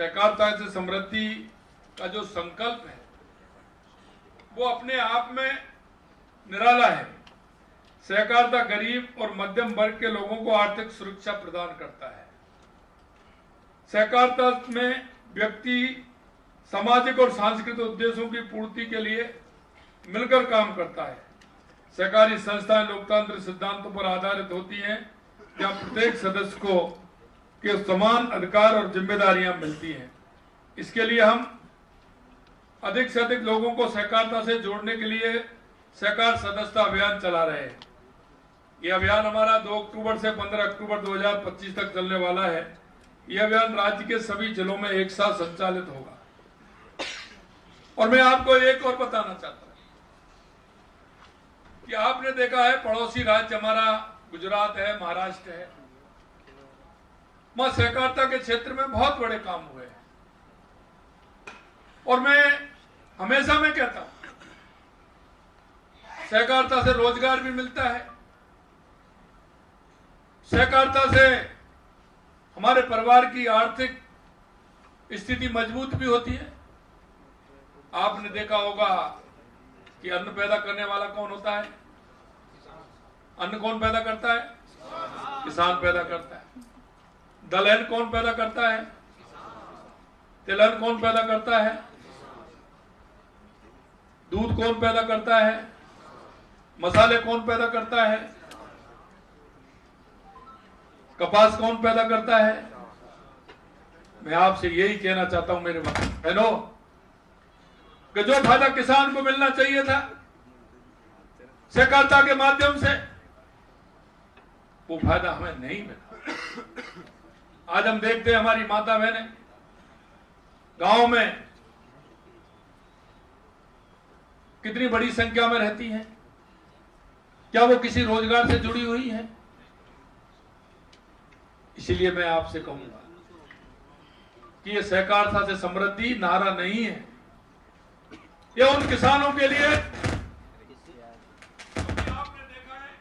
सहकारिता से समृद्धि का जो संकल्प है वो अपने आप में निराला है। सहकारिता गरीब और मध्यम वर्ग के लोगों को आर्थिक सुरक्षा प्रदान करता है। सहकारिता में व्यक्ति सामाजिक और सांस्कृतिक उद्देश्यों की पूर्ति के लिए मिलकर काम करता है। सहकारी संस्थाएं लोकतांत्रिक सिद्धांतों पर आधारित होती हैं, जहां प्रत्येक सदस्य को के समान अधिकार और जिम्मेदारियां मिलती हैं। इसके लिए हम अधिक से अधिक लोगों को सहकारिता से जोड़ने के लिए सहकार सदस्यता अभियान चला रहे हैं। यह अभियान हमारा 2 अक्टूबर से 15 अक्टूबर 2025 तक चलने वाला है। यह अभियान राज्य के सभी जिलों में एक साथ संचालित होगा। और मैं आपको एक और बताना चाहता हूं कि आपने देखा है पड़ोसी राज्य हमारा गुजरात है, महाराष्ट्र है, वहां सहकारिता के क्षेत्र में बहुत बड़े काम हुए हैं। और मैं हमेशा में कहता हूं सहकारिता से रोजगार भी मिलता है, सहकारिता से हमारे परिवार की आर्थिक स्थिति मजबूत भी होती है। आपने देखा होगा कि अन्न पैदा करने वाला कौन होता है? अन्न कौन पैदा करता है? किसान पैदा करता है। दलहन कौन पैदा करता है? तिलहन कौन पैदा करता है? दूध कौन पैदा करता है? मसाले कौन पैदा करता है? कपास कौन पैदा करता है? मैं आपसे यही कहना चाहता हूं मेरे बहनों कि जो फायदा किसान को मिलना चाहिए था सहकारिता के माध्यम से, वो फायदा हमें नहीं मिला। आज हम देखते हैं हमारी माता बहनें गांव में कितनी बड़ी संख्या में रहती हैं। क्या वो किसी रोजगार से जुड़ी हुई हैं? इसीलिए मैं आपसे कहूंगा कि ये सहकारिता से समृद्धि नारा नहीं है। ये उन किसानों के लिए आपने देखा है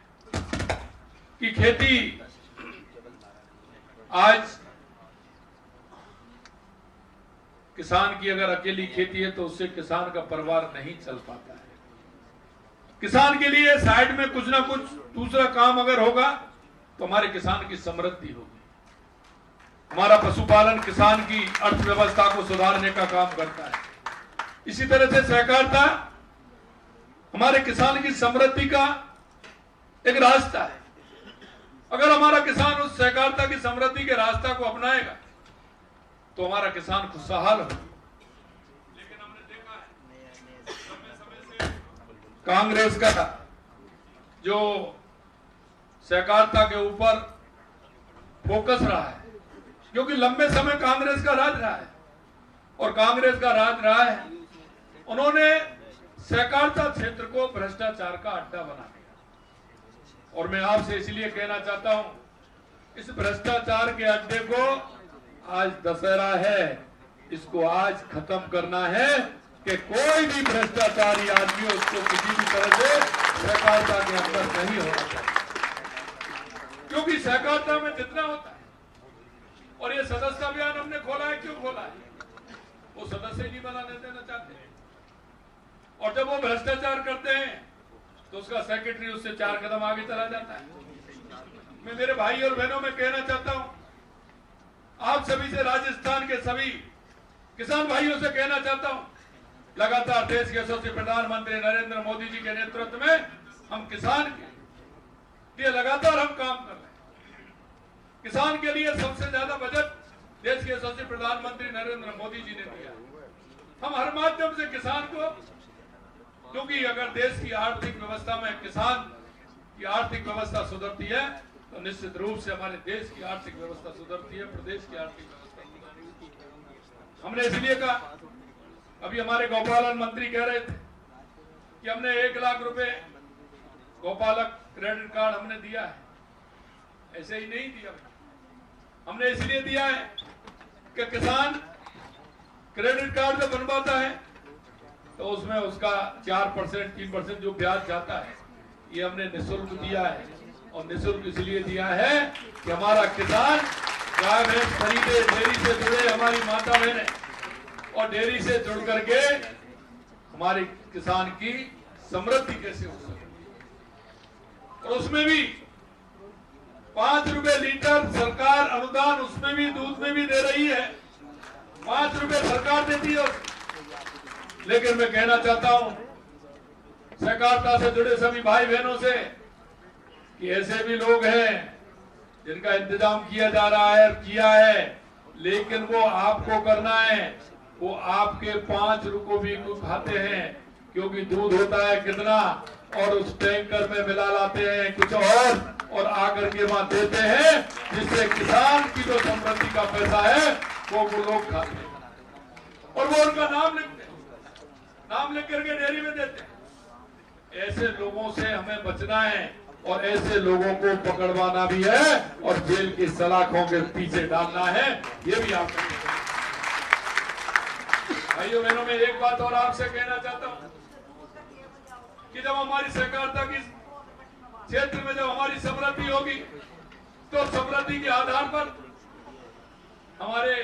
कि खेती आज किसान की अगर अकेली खेती है तो उससे किसान का परिवार नहीं चल पाता है। किसान के लिए साइड में कुछ ना कुछ दूसरा काम अगर होगा तो हमारे किसान की समृद्धि होगी। हमारा पशुपालन किसान की अर्थव्यवस्था को सुधारने का काम करता है। इसी तरह से सहकारिता हमारे किसान की समृद्धि का एक रास्ता है। अगर हमारा किसान उस सहकारिता की समृद्धि के रास्ता को अपनाएगा तो हमारा किसान खुशहाल होगा। लेकिन हमने देखा है लंबे समय से कांग्रेस का जो सहकारिता के ऊपर फोकस रहा है, क्योंकि लंबे समय कांग्रेस का राज रहा है और कांग्रेस का राज रहा है, उन्होंने सहकारिता क्षेत्र को भ्रष्टाचार का अड्डा बना दिया। और मैं आपसे इसलिए कहना चाहता हूं, इस भ्रष्टाचार के अड्डे को आज दशहरा है, इसको आज खत्म करना है कि कोई भी भ्रष्टाचारी आदमी उसको किसी भी तरह से सहकारिता के अंदर नहीं होना चाहिए। क्योंकि सहकारिता में जितना होता है, और ये सदस्यता अभियान हमने खोला है, क्यों खोला है? वो सदस्य ही नहीं बनाने देना चाहते हैं। और जब वो भ्रष्टाचार करते हैं तो उसका सेक्रेटरी उससे 4 कदम आगे चला जाता है। मैं मेरे भाई और बहनों में कहना चाहता हूं, आप सभी से, राजस्थान के सभी किसान भाइयों से कहना चाहता हूं, लगातार देश के यशस्वी प्रधानमंत्री नरेंद्र मोदी जी के नेतृत्व में हम किसान के लिए लगातार हम काम कर रहे हैं। किसान के लिए सबसे ज्यादा बजट देश के यशस्वी प्रधानमंत्री नरेंद्र मोदी जी ने दिया। हम हर माध्यम से किसान को, क्योंकि अगर देश की आर्थिक व्यवस्था में किसान की आर्थिक व्यवस्था सुधरती है तो निश्चित रूप से हमारे देश की आर्थिक व्यवस्था सुधरती है, प्रदेश की आर्थिक व्यवस्था सुधरती है। हमने इसलिए कहा, अभी हमारे गौपालन मंत्री कह रहे थे कि हमने 1 लाख रुपए गौपालक क्रेडिट कार्ड हमने दिया है। ऐसे ही नहीं दिया, हमने इसलिए दिया है कि किसान क्रेडिट कार्ड जब बनवाता है तो उसमें उसका 4% 3% जो ब्याज जाता है, ये हमने निःशुल्क दिया है। और निःशुल्क इसलिए दिया है कि हमारा किसान गाय भैंस खरीदे, डेयरी से जुड़े, हमारी माता बहनें और डेयरी से जुड़ करके हमारे किसान की समृद्धि कैसे हो सके। और उसमें भी 5 रुपए लीटर सरकार अनुदान उसमें भी दूध में भी दे रही है, 5 रुपए सरकार देती है। लेकिन मैं कहना चाहता हूं सहकारिता से जुड़े सभी भाई बहनों से कि ऐसे भी लोग हैं जिनका इंतजाम किया जा रहा है, किया है, लेकिन वो आपको करना है, वो आपके 5 रुपए भी खाते हैं, क्योंकि दूध होता है कितना और उस टैंकर में मिला लाते हैं कुछ और आकर के वहां देते हैं, जिससे किसान की जो समृद्धि का पैसा है वो लोग खाते हैं और वो उनका नाम लिखते हैं, नाम लिख करके डेयरी में देते हैं। ऐसे लोगों से हमें बचना है और ऐसे लोगों को पकड़वाना भी है और जेल की सलाखों के पीछे डालना है, ये भी आप भाइयों बहनों। में एक बात और आपसे कहना चाहता हूं कि जब हमारी सहकारिता की क्षेत्र में जब हमारी समृद्धि होगी तो समृद्धि के आधार पर हमारे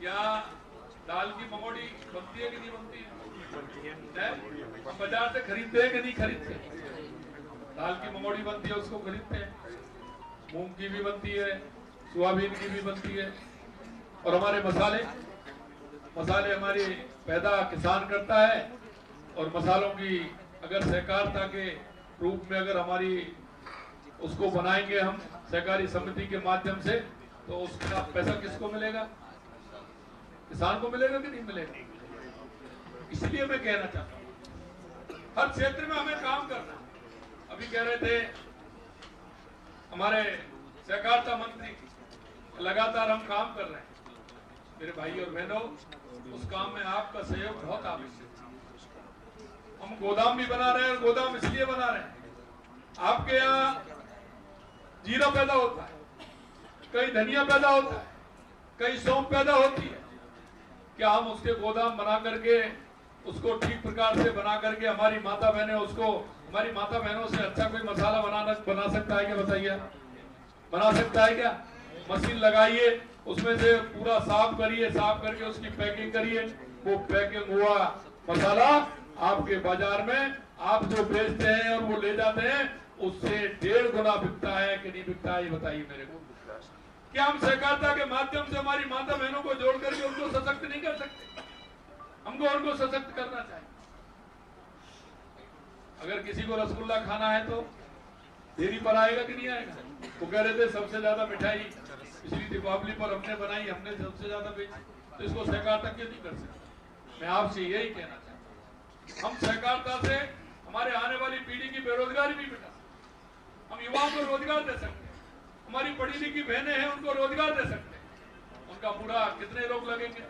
यहाँ दाल की मंगोड़ी बनती है कि नहीं बनती है? हम बाजार से खरीदते हैं कि नहीं खरीदते? दाल की मंगोड़ी बनती है, उसको खरीदते हैं। मूंग की भी बनती है, सोयाबीन की भी बनती है। और हमारे मसाले हमारी पैदा किसान करता है और मसालों की अगर सहकारिता के रूप में अगर हमारी उसको बनाएंगे हम सहकारी समिति के माध्यम से, तो उसका पैसा किसको मिलेगा? किसान को मिलेगा कि नहीं मिलेगा? इसलिए मैं कहना चाहता हूं हर क्षेत्र में हमें काम करना। अभी कह रहे थे हमारे सहकारिता मंत्री, लगातार हम काम कर रहे हैं। मेरे भाई और बहनों, उस काम में आपका सहयोग बहुत आवश्यक है। हम गोदाम भी बना रहे हैं और गोदाम इसलिए बना रहे हैं, आपके यहाँ जीरा पैदा होता है, कहीं धनिया पैदा होता है, कहीं सौंफ पैदा होती है। क्या हम उसके गोदाम बना करके उसको ठीक प्रकार से बना करके हमारी माता बहनें उसको हमारी माता बहनों से अच्छा कोई मसाला बना सकता है क्या? बताइए, बना सकता है क्या? मशीन लगाइए, उसमें से पूरा साफ करिए, साफ करके उसकी पैकिंग करिए, वो पैकिंग हुआ मसाला आपके बाजार में आप जो बेचते हैं और वो ले जाते हैं, उससे 1.5 गुना बिकता है कि नहीं बिकता है? ये बताइए मेरे को। क्या हम सहकारिता के माध्यम से हमारी माता बहनों को जोड़ करके उनको सशक्त नहीं कर सकते? हमको उनको सशक्त करना चाहिए। अगर किसी को रसगुल्ला खाना है तो डेयरी पर आएगा कि नहीं आएगा? वो कह रहे थे सबसे ज्यादा मिठाई पिछली दीपावली पर हमने बनाई, हमने सबसे ज्यादा बेची, तो इसको सहकारिता क्यों नहीं कर सकते? मैं आपसे यही कहना चाहता हूँ, हम सहकारिता से हमारे आने वाली पीढ़ी की बेरोजगारी भी मिटा सकते, हम युवाओं को रोजगार दे सकते हैं, हमारी पढ़ी लिखी बहनें हैं उनको रोजगार दे सकते हैं। उनका पूरा कितने लोग लगेंगे?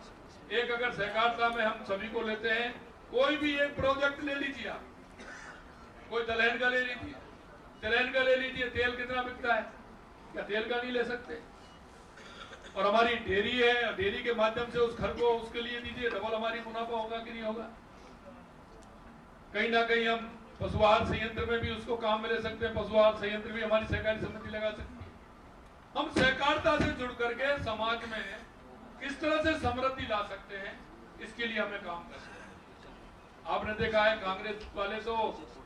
एक अगर सहकारिता में हम सभी को लेते हैं, कोई भी एक प्रोजेक्ट ले लीजिए आप, कोई दलहन का ले लीजिए, तिलहन का ले लीजिए, तेल कितना बिकता है? क्या तेल का नहीं ले सकते? और हमारी डेयरी है, डेयरी के माध्यम से उस घर को उसके लिए दीजिए, डबल हमारी मुनाफा होगा कि नहीं होगा? कहीं ना कहीं हम पशु आहार संयंत्र में भी उसको काम में ले सकते हैं, पशु आहार संयंत्र भी हमारी सहकारी समिति लगा सकती है। हम सहकारिता से जुड़ करके समाज में किस तरह से समृद्धि ला सकते हैं, इसके लिए हमें काम करना है। आपने देखा है कांग्रेस वाले तो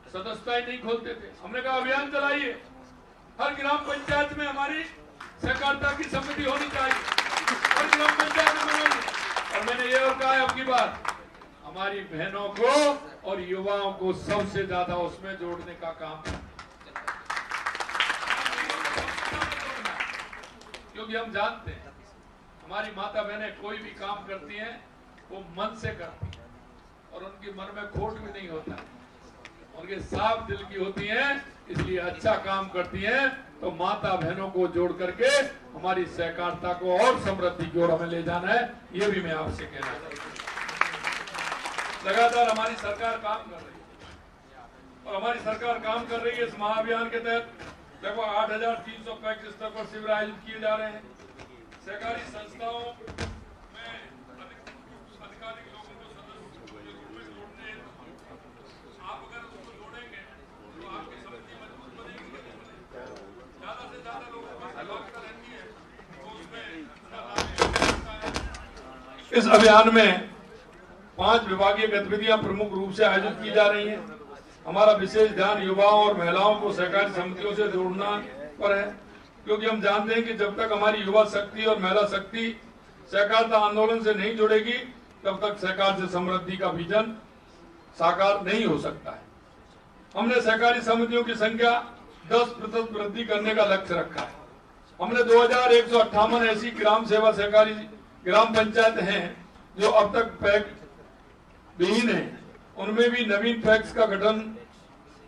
सदस्यता ही नहीं खोलते थे, हमने कहा अभियान चलाइए, हर ग्राम पंचायत में हमारी सहकारिता की समिति होनी चाहिए, हर ग्राम पंचायत में बनाइए। और मैंने ये और कहा है अब की बार हमारी बहनों को और युवाओं को सबसे ज्यादा उसमें जोड़ने का काम, क्योंकि हम जानते हैं हमारी माता बहनें कोई भी काम करती हैं वो मन से करती हैं और उनके मन में खोट भी नहीं होता है, उनके साफ दिल की होती हैं, इसलिए अच्छा काम करती हैं। तो माता बहनों को जोड़ करके हमारी सहकारिता को और समृद्धि की ओर हमें ले जाना है, ये भी मैं आपसे कहना चाहता हूं। लगातार हमारी सरकार काम कर रही है और हमारी सरकार काम कर रही है। इस महाअभियान के तहत लगभग 8,300 पैक्स स्तर पर शिविर आयोजित किए जा रहे हैं। सहकारी संस्थाओं में अधिकारिक लोगों को सदस्य जोड़ते हैं। आप अगर उसको जोड़ेंगे तो आपकी समिति मजबूत बनेगी। ज्यादा से ज्यादा लोगों की भागीदारी है तो उसमें इस अभियान में 5 विभागीय गतिविधियां प्रमुख रूप से आयोजित की जा रही हैं। हमारा विशेष ध्यान युवाओं और महिलाओं को सहकारी समितियों से जोड़ना पर है, क्योंकि हम जानते हैं कि जब तक हमारी युवा शक्ति और महिला शक्ति सहकारिता आंदोलन से नहीं जुड़ेगी, तब तक सहकार से समृद्धि का विजन साकार नहीं हो सकता है। हमने सहकारी समितियों की संख्या 10% वृद्धि करने का लक्ष्य रखा है। हमने 2158 ऐसी ग्राम सेवा सहकारी ग्राम पंचायत हैं जो अब तक पैक्ट विहीन है, उनमें भी नवीन पैक्स का गठन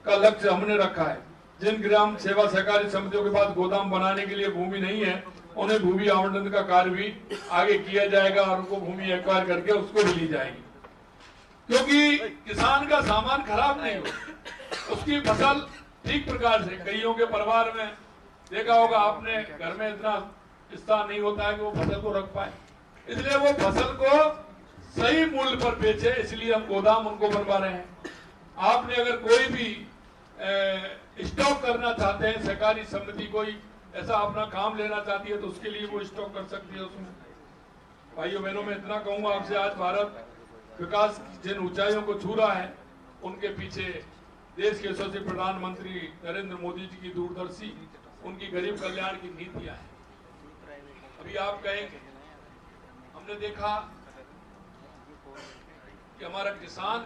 का लक्ष्य हमने रखा है। जिन ग्राम सेवा सहकारी समितियों के पास गोदाम बनाने के लिए भूमि नहीं है, उन्हें भूमि आवंटन का कार्य भी आगे किया जाएगा और उनको भूमि एक्वायर करके उसको भी ली जाएगी, क्योंकि किसान का सामान खराब नहीं हो, उसकी फसल ठीक प्रकार से। कईयों के परिवार में देखा होगा आपने, घर में इतना स्थान नहीं होता है कि वो फसल को रख पाए, इसलिए वो फसल को सही मूल्य पर बेचे, इसलिए हम गोदाम उनको बनवा रहे हैं। आपने अगर कोई भी स्टॉक करना चाहते हैं, सहकारी समिति कोई ऐसा अपना काम लेना चाहती है तो उसके लिए वो स्टॉक कर सकती है। उसमें भाइयों बहनों मैं इतना कहूंगा आपसे, आज भारत विकास की जिन ऊंचाइयों को छू रहा है, उनके पीछे देश के यशस्वी प्रधानमंत्री नरेंद्र मोदी जी की दूरदर्शी, उनकी गरीब कल्याण की नीतियां हैं। अभी आप कहेंगे, हमने देखा कि हमारा किसान